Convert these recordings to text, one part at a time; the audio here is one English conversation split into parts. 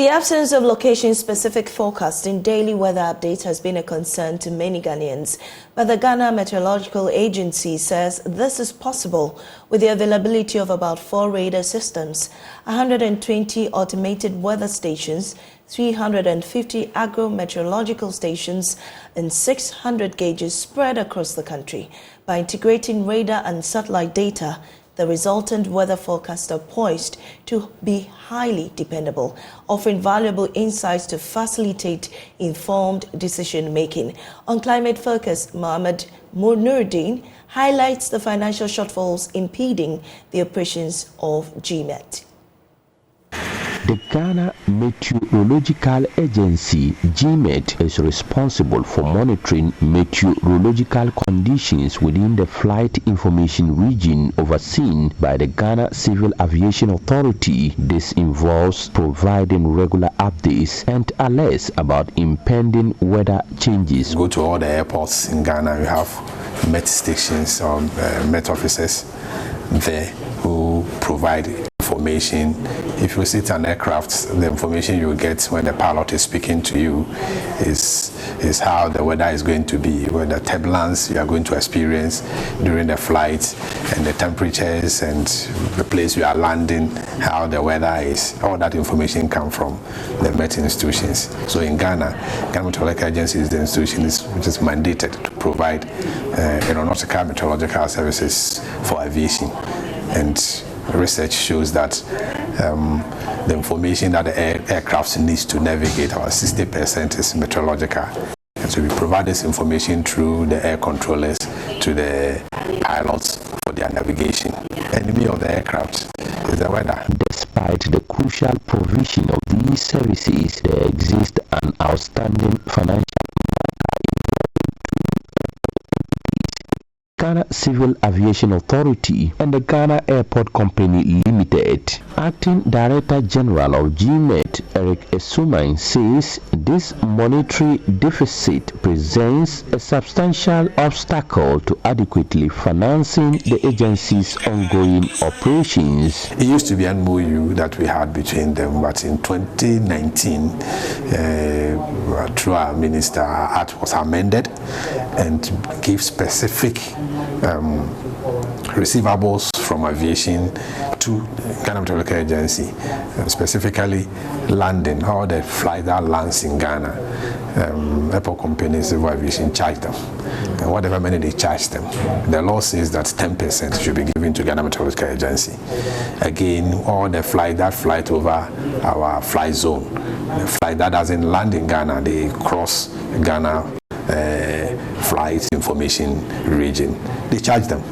The absence of location-specific forecast in daily weather updates has been a concern to many Ghanaians, but the Ghana Meteorological Agency says this is possible with the availability of about 4 radar systems, 120 automated weather stations, 350 agro-meteorological stations, and 600 gauges spread across the country. By integrating radar and satellite data, the resultant weather forecasts are poised to be highly dependable, offering valuable insights to facilitate informed decision-making. On climate focus, Mohammed Nuruddin highlights the financial shortfalls impeding the operations of GMet. The Ghana Meteorological Agency, GMet, is responsible for monitoring meteorological conditions within the flight information region overseen by the Ghana Civil Aviation Authority. This involves providing regular updates and alerts about impending weather changes. Go to all the airports in Ghana, we have Met stations or Met officers there who provide information. If you sit an aircraft, the information you get when the pilot is speaking to you is how the weather is going to be, what the turbulence you are going to experience during the flight, and the temperatures and the place you are landing, how the weather is. All that information comes from the Met institutions. So in Ghana, Ghana Meteorological Agency is the institution which is mandated to provide aeronautical meteorological services for aviation. And research shows that the information that the aircraft needs to navigate, about 60% is meteorological. And so we provide this information through the air controllers to the pilots for their navigation. Enemy of the aircraft is the weather. Despite the crucial provision of these services, there exists an outstanding financial Ghana Civil Aviation Authority and the Ghana Airport Company Limited. Acting Director General of GMet, Eric Esuman, says this monetary deficit presents a substantial obstacle to adequately financing the agency's ongoing operations. It used to be an MOU that we had between them, but in 2019, through our minister, our act was amended and gave specific receivables from aviation to Ghana Meteorological Agency, specifically landing, all the flight that lands in Ghana. Airport companies, civil aviation charge them. And whatever money they charge them, the law says that 10% should be given to Ghana Meteorological Agency. Again, all the flight that flight over our flight zone, the flight that doesn't land in Ghana, they cross Ghana flight information region, they charge them,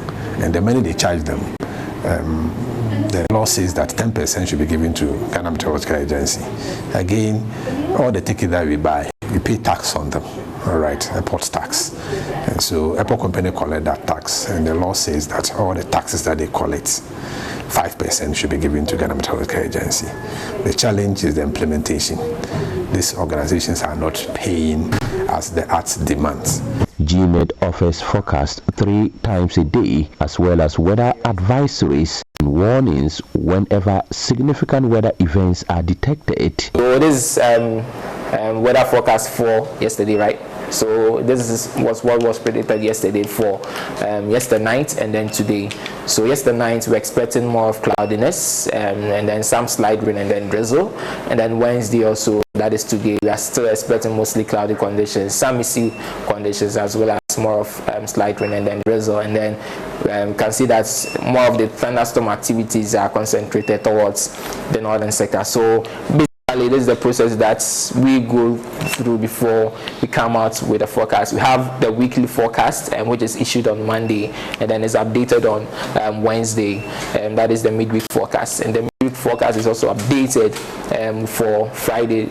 and the money they charge them, the law says that 10% should be given to Ghana Meteorological Agency. Again, all the tickets that we buy, we pay tax on them, all right, airport tax, and so airport company collect that tax, and the law says that all the taxes that they collect, 5% should be given to Ghana Meteorological Agency. The challenge is the implementation. These organizations are not paying as the Act demands. GMet offers forecasts 3 times a day, as well as weather advisories and warnings whenever significant weather events are detected. So this is weather forecast for yesterday, right? So this was what was predicted yesterday for yesterday night and then today. So yesterday night we're expecting more of cloudiness and then some slight rain and then drizzle, and then Wednesday also, that is today, we are still expecting mostly cloudy conditions, some misty conditions, as well as more of slight rain and then drizzle, and then can see that more of the thunderstorm activities are concentrated towards the northern sector. So this is the process that we go through before we come out with a forecast. We have the weekly forecast, which is issued on Monday, and then is updated on Wednesday, and that is the midweek forecast. And the midweek forecast is also updated for Friday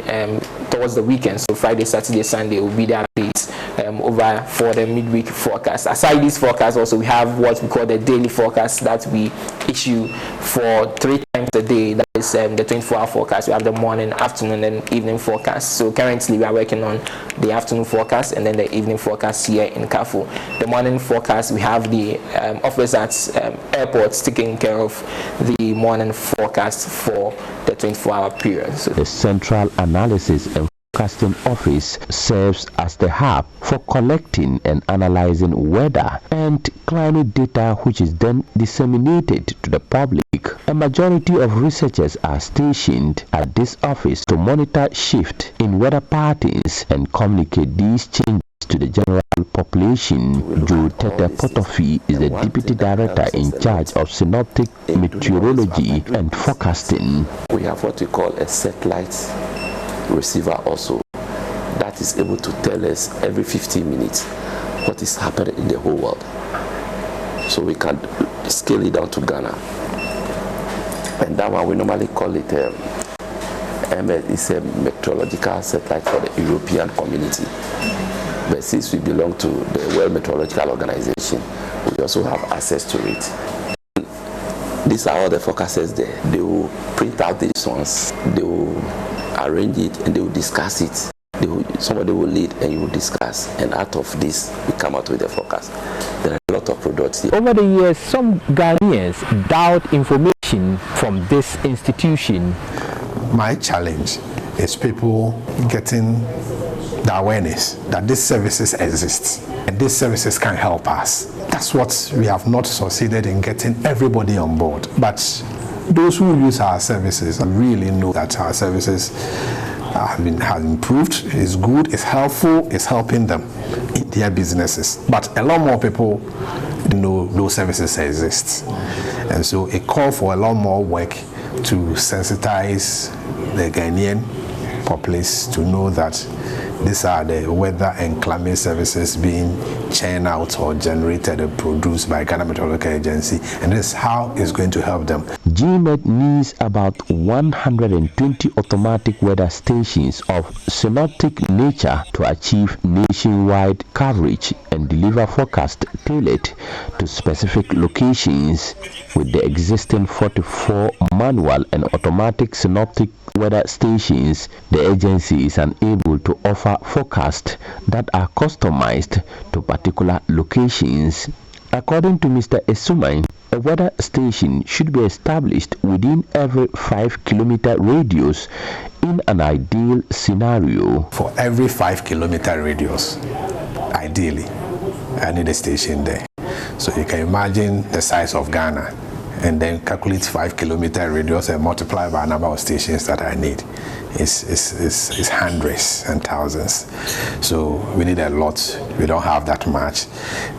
towards the weekend. So Friday, Saturday, Sunday will be the updates over for the midweek forecast. Aside these forecasts, also we have what we call the daily forecast that we issue for 3 times a day. That is the 24-hour forecast. We have the morning, afternoon, and evening forecast. So currently we are working on the afternoon forecast and then the evening forecast here in Kafo. The morning forecast, we have the office at airports taking care of the morning forecast for the 24-hour period. So the Central Analysis and Forecasting Office serves as the hub for collecting and analyzing weather and climate data, which is then disseminated to the public. A majority of researchers are stationed at this office to monitor shift in weather patterns and communicate these changes to the general population. Joe Tete Potofi is the Deputy Director in charge of Synoptic Meteorology and Forecasting. We have what we call a satellite receiver also that is able to tell us every 15 minutes what is happening in the whole world. So we can scale it down to Ghana. And that one we normally call it it's a meteorological satellite for the European community. But since we belong to the World Meteorological Organization, we also have access to it. These are all the forecasters there. They will print out these ones, they will arrange it, and they will discuss it. Somebody will lead and you will discuss, and out of this we come out with the forecast. There are a lot of products here. Over the years, some Ghanaians doubt information from this institution. My challenge is people getting the awareness that these services exist and these services can help us. That's what we have not succeeded in, getting everybody on board. But those who use our services really know that our services have improved, is good, is helpful, is helping them in their businesses. But a lot more people know those services exist. And so a call for a lot more work to sensitize the Ghanaian populace to know that these are the weather and climate services being churned out or generated or produced by Ghana Meteorological Agency, and this is how it's going to help them. GMet needs about 120 automatic weather stations of synoptic nature to achieve nationwide coverage and deliver forecasts tailored to specific locations. With the existing 44 manual and automatic synoptic weather stations, the agency is unable to offer forecasts that are customized to particular locations. According to Mr. Esumai, a weather station should be established within every 5-kilometer radius in an ideal scenario. For every 5-kilometer radius, ideally, I need a station there. So you can imagine the size of Ghana and then calculate 5-kilometer radius and multiply by a number of stations that I need. It's hundreds and thousands. So we need a lot. We don't have that much.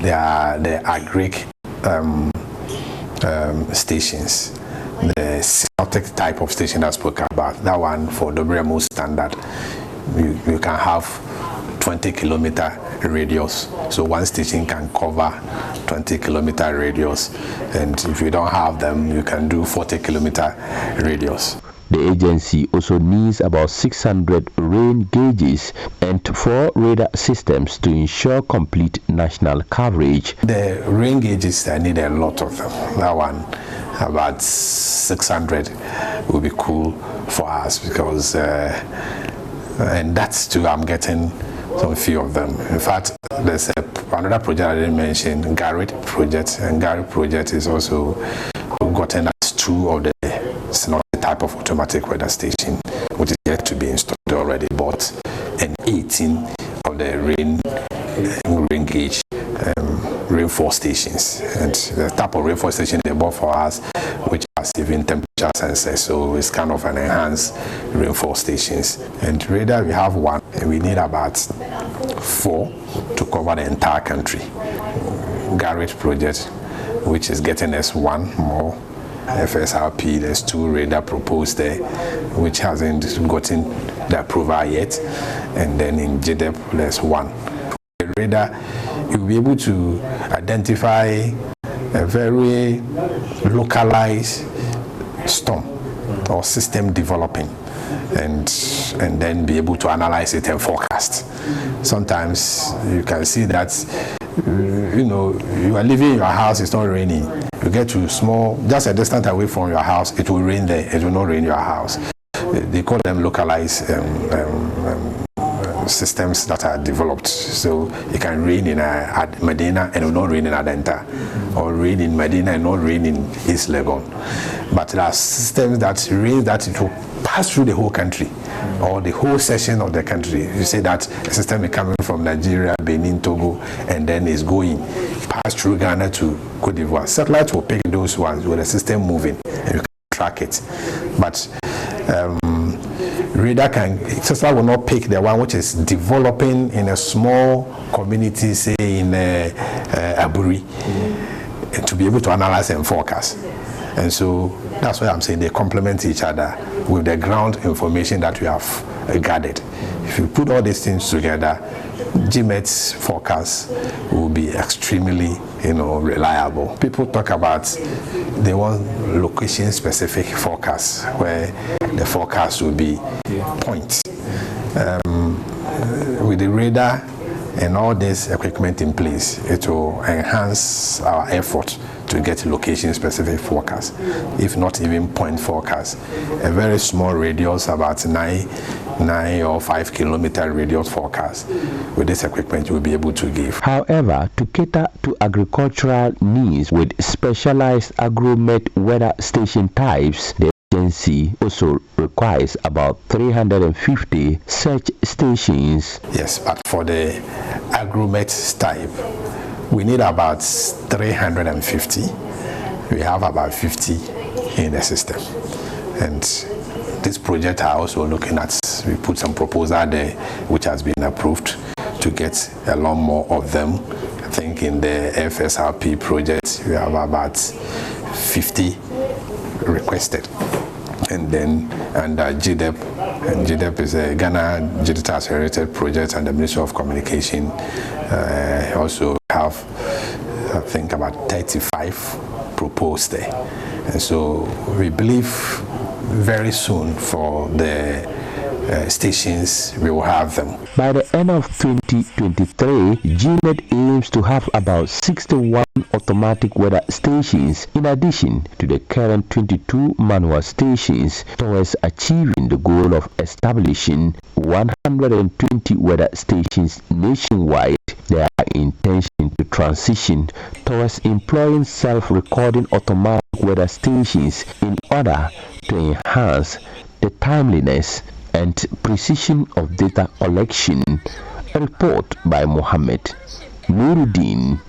There are the agric stations, the synoptic type of station I spoke about. That one for WMO standard, you can have 20-kilometer radius. So one station can cover 20-kilometer radius, and if you don't have them, you can do 40-kilometer radius. The agency also needs about 600 rain gauges and 4 radar systems to ensure complete national coverage. The rain gauges, I need a lot of them. That one, about 600 will be cool for us, because and that's too, I'm getting some few of them. In fact, there's another project I didn't mention, Garrett project, and Garrett project is also gotten us 2 of the type of automatic weather station, which is yet to be installed, already bought, and 18 of the rain gauge rainfall stations. And the type of rainfall station they bought for us, which has even temperature sensors, so it's kind of an enhanced rainfall stations. And radar, we have 1, and we need about 4 to cover the entire country. Garrett project, which is getting us 1 more. FSRP, there's 2 radar proposed there, which hasn't gotten the approval yet, and then in JDEP there's 1. The radar, you'll be able to identify a very localized storm or system developing. and then be able to analyze it and forecast. Sometimes you can see that you are leaving your house, it's not raining. You get to just a distance away from your house, it will rain there, it will not rain your house. They call them localized systems that are developed. So it can rain in Medina and it will not rain in Adenta, or rain in Medina and not rain in East Legon. But there are systems that rain that it will pass through the whole country or the whole section of the country. You say that a system is coming from Nigeria, Benin, Togo, and then is going pass through Ghana to Cote d'Ivoire. Satellites will pick those ones with the system moving and you can track it. But radar satellite will not pick the one which is developing in a small community, say in Aburi, to be able to analyze and forecast. And so that's why I'm saying they complement each other with the ground information that we have gathered. If you put all these things together, GMet's forecast will be extremely, reliable. People talk about they want location-specific forecasts, where the forecast will be points. With the radar and all this equipment in place, it will enhance our effort to get location-specific forecast, if not even point forecast. A very small radius, about 9 or 5 kilometer radius forecast, with this equipment we'll be able to give. However, to cater to agricultural needs with specialized GMet weather station types, the agency also requires about 350 such stations. Yes, but for the GMet type, we need about 350. We have about 50 in the system. And this project are also looking at, we put some proposal there which has been approved to get a lot more of them. I think in the FSRP project we have about 50 requested. And then under GDEP, and GDEP is a Ghana Digital Accelerated Project, and the Ministry of Communication also have, I think, about 35 proposed there. And so we believe very soon for the stations we will have them. By the end of 2023, GMet aims to have about 61 automatic weather stations in addition to the current 22 manual stations, towards achieving the goal of establishing 120 weather stations nationwide. Their intention to transition towards employing self-recording automatic weather stations in order to enhance the timeliness and precision of data collection. A report by Mohammed Nuruddin.